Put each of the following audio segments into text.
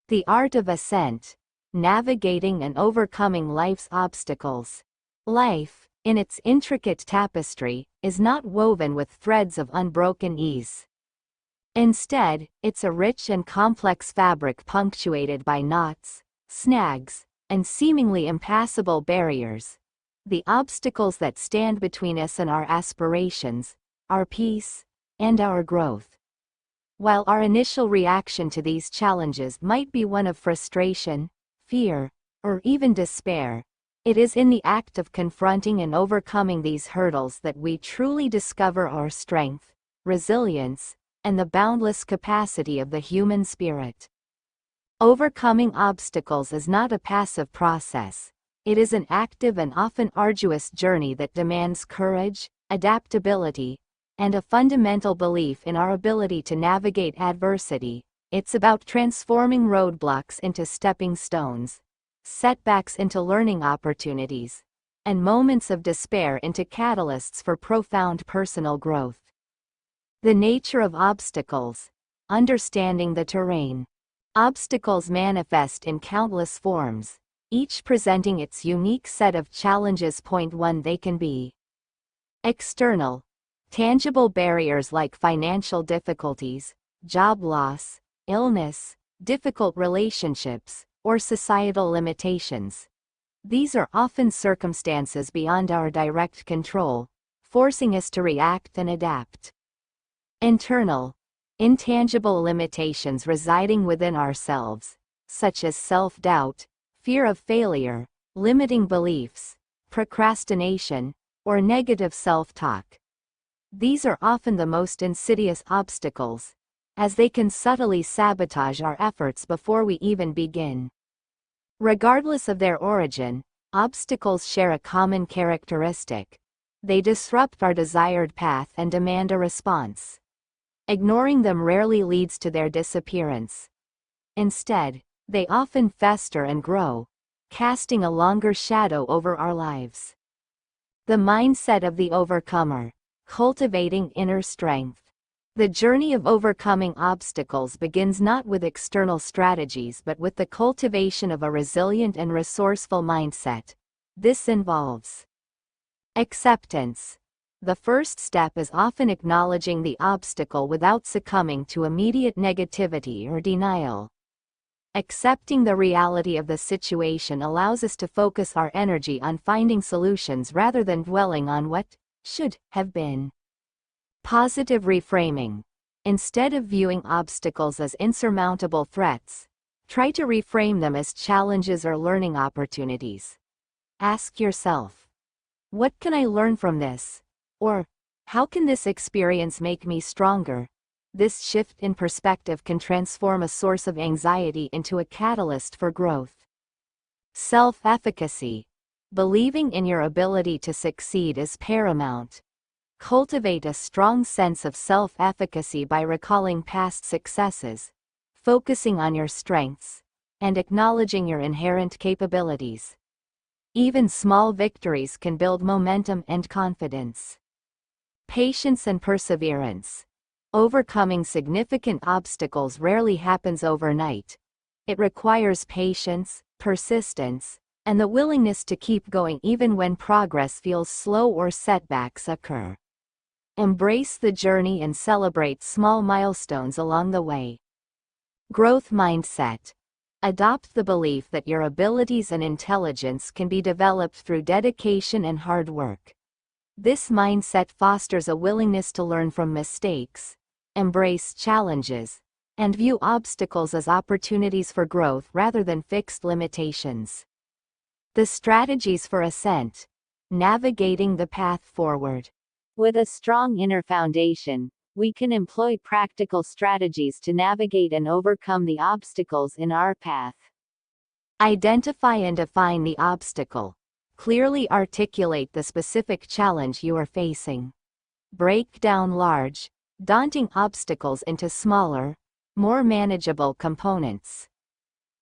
The art of ascent, navigating and overcoming life's obstacles. Life, in its intricate tapestry, is not woven with threads of unbroken ease. Instead, it's a rich and complex fabric punctuated by knots, snags, and seemingly impassable barriers. The obstacles that stand between us and our aspirations, our peace, and our growth. While our initial reaction to these challenges might be one of frustration, fear, or even despair, it is in the act of confronting and overcoming these hurdles that we truly discover our strength, resilience, and the boundless capacity of the human spirit. Overcoming obstacles is not a passive process. It is an active and often arduous journey that demands courage, adaptability, and a fundamental belief in our ability to navigate adversity. It's about transforming roadblocks into stepping stones, setbacks into learning opportunities, and moments of despair into catalysts for profound personal growth. The nature of obstacles. Understanding the terrain. Obstacles manifest in countless forms, each presenting its unique set of challenges. Point 1. They can be external. Tangible barriers like financial difficulties, job loss, illness, difficult relationships, or societal limitations. These are often circumstances beyond our direct control, forcing us to react and adapt. Internal. Intangible limitations residing within ourselves, such as self-doubt, fear of failure, limiting beliefs, procrastination, or negative self-talk. These are often the most insidious obstacles, as they can subtly sabotage our efforts before we even begin. Regardless of their origin, obstacles share a common characteristic. They disrupt our desired path and demand a response. Ignoring them rarely leads to their disappearance. Instead, they often fester and grow, casting a longer shadow over our lives. The mindset of the overcomer. Cultivating inner strength. The journey of overcoming obstacles begins not with external strategies but with the cultivation of a resilient and resourceful mindset. This involves acceptance. The first step is often acknowledging the obstacle without succumbing to immediate negativity or denial. Accepting the reality of the situation allows us to focus our energy on finding solutions rather than dwelling on what should have been. Positive reframing. Instead of viewing obstacles as insurmountable threats, try to reframe them as challenges or learning opportunities. Ask yourself, what can I learn from this? Or, how can this experience make me stronger? This shift in perspective can transform a source of anxiety into a catalyst for growth. Self-efficacy. Believing in your ability to succeed is paramount. Cultivate a strong sense of self-efficacy by recalling past successes, focusing on your strengths, and acknowledging your inherent capabilities. Even small victories can build momentum and confidence. Patience and perseverance. Overcoming significant obstacles rarely happens overnight. It requires patience, persistence, and the willingness to keep going even when progress feels slow or setbacks occur. Embrace the journey and celebrate small milestones along the way. Growth mindset. Adopt the belief that your abilities and intelligence can be developed through dedication and hard work. This mindset fosters a willingness to learn from mistakes, embrace challenges, and view obstacles as opportunities for growth rather than fixed limitations. The strategies for ascent. Navigating the path forward. With a strong inner foundation, we can employ practical strategies to navigate and overcome the obstacles in our path. Identify and define the obstacle. Clearly articulate the specific challenge you are facing. Break down large, daunting obstacles into smaller, more manageable components.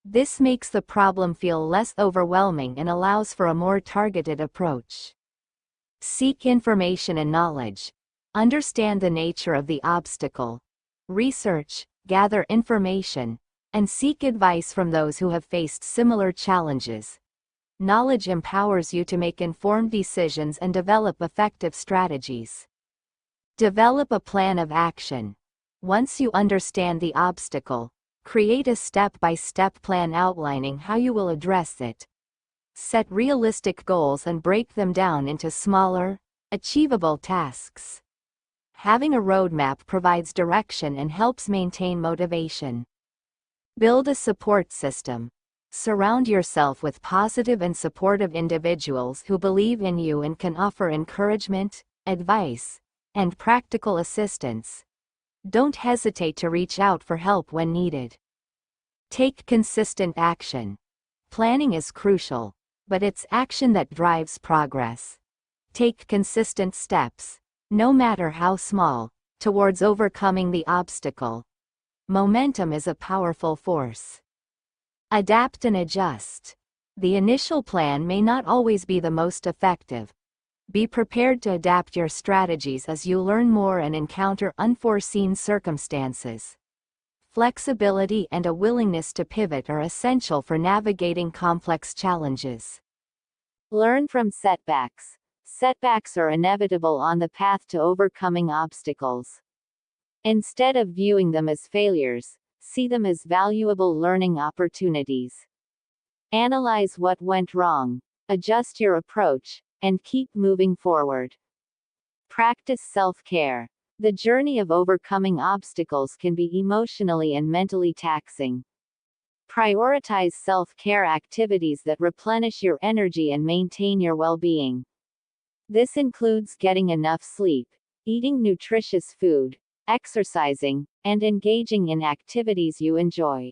This makes the problem feel less overwhelming and allows for a more targeted approach. Seek information and knowledge. Understand the nature of the obstacle. Research, gather information, and seek advice from those who have faced similar challenges. Knowledge empowers you to make informed decisions and develop effective strategies. Develop a plan of action. Once you understand the obstacle, create a step-by-step plan outlining how you will address it. Set realistic goals and break them down into smaller, achievable tasks. Having a roadmap provides direction and helps maintain motivation. Build a support system. Surround yourself with positive and supportive individuals who believe in you and can offer encouragement, advice, and practical assistance. Don't hesitate to reach out for help when needed. Take consistent action. Planning is crucial, but it's action that drives progress. Take consistent steps, no matter how small, towards overcoming the obstacle. Momentum is a powerful force. Adapt and adjust. The initial plan may not always be the most effective. Be prepared to adapt your strategies as you learn more and encounter unforeseen circumstances. Flexibility and a willingness to pivot are essential for navigating complex challenges. Learn from setbacks. Setbacks are inevitable on the path to overcoming obstacles. Instead of viewing them as failures, see them as valuable learning opportunities. Analyze what went wrong, adjust your approach, and keep moving forward. Practice self-care. The journey of overcoming obstacles can be emotionally and mentally taxing. Prioritize self-care activities that replenish your energy and maintain your well-being. This includes getting enough sleep, eating nutritious food, exercising, and engaging in activities you enjoy.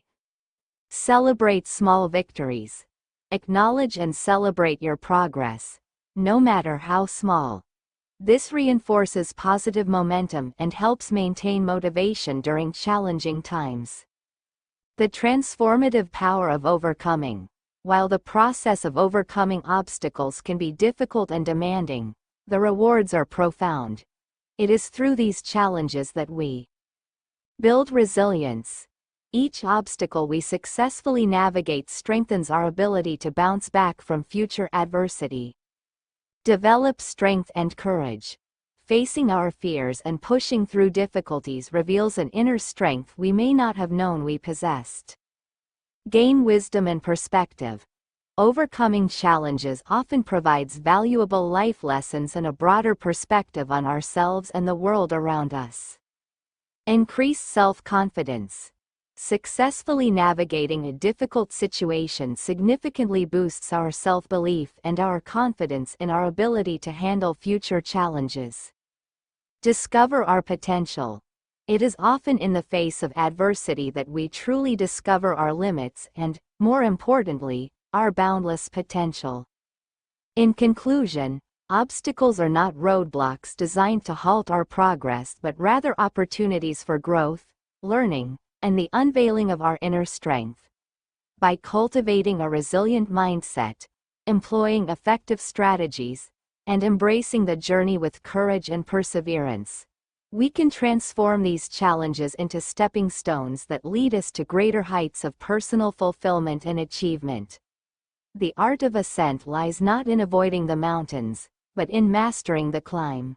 Celebrate small victories. Acknowledge and celebrate your progress, no matter how small. This reinforces positive momentum and helps maintain motivation during challenging times. The transformative power of overcoming. While the process of overcoming obstacles can be difficult and demanding, the rewards are profound. It is through these challenges that we build resilience. Each obstacle we successfully navigate strengthens our ability to bounce back from future adversity. Develop strength and courage. Facing our fears and pushing through difficulties reveals an inner strength we may not have known we possessed. Gain wisdom and perspective. Overcoming challenges often provides valuable life lessons and a broader perspective on ourselves and the world around us. Increase self-confidence. Successfully navigating a difficult situation significantly boosts our self-belief and our confidence in our ability to handle future challenges. Discover our potential. It is often in the face of adversity that we truly discover our limits and, more importantly, our boundless potential. In conclusion, obstacles are not roadblocks designed to halt our progress but rather opportunities for growth, learning, and the unveiling of our inner strength. By cultivating a resilient mindset, employing effective strategies, and embracing the journey with courage and perseverance, we can transform these challenges into stepping stones that lead us to greater heights of personal fulfillment and achievement. The art of ascent lies not in avoiding the mountains, but in mastering the climb.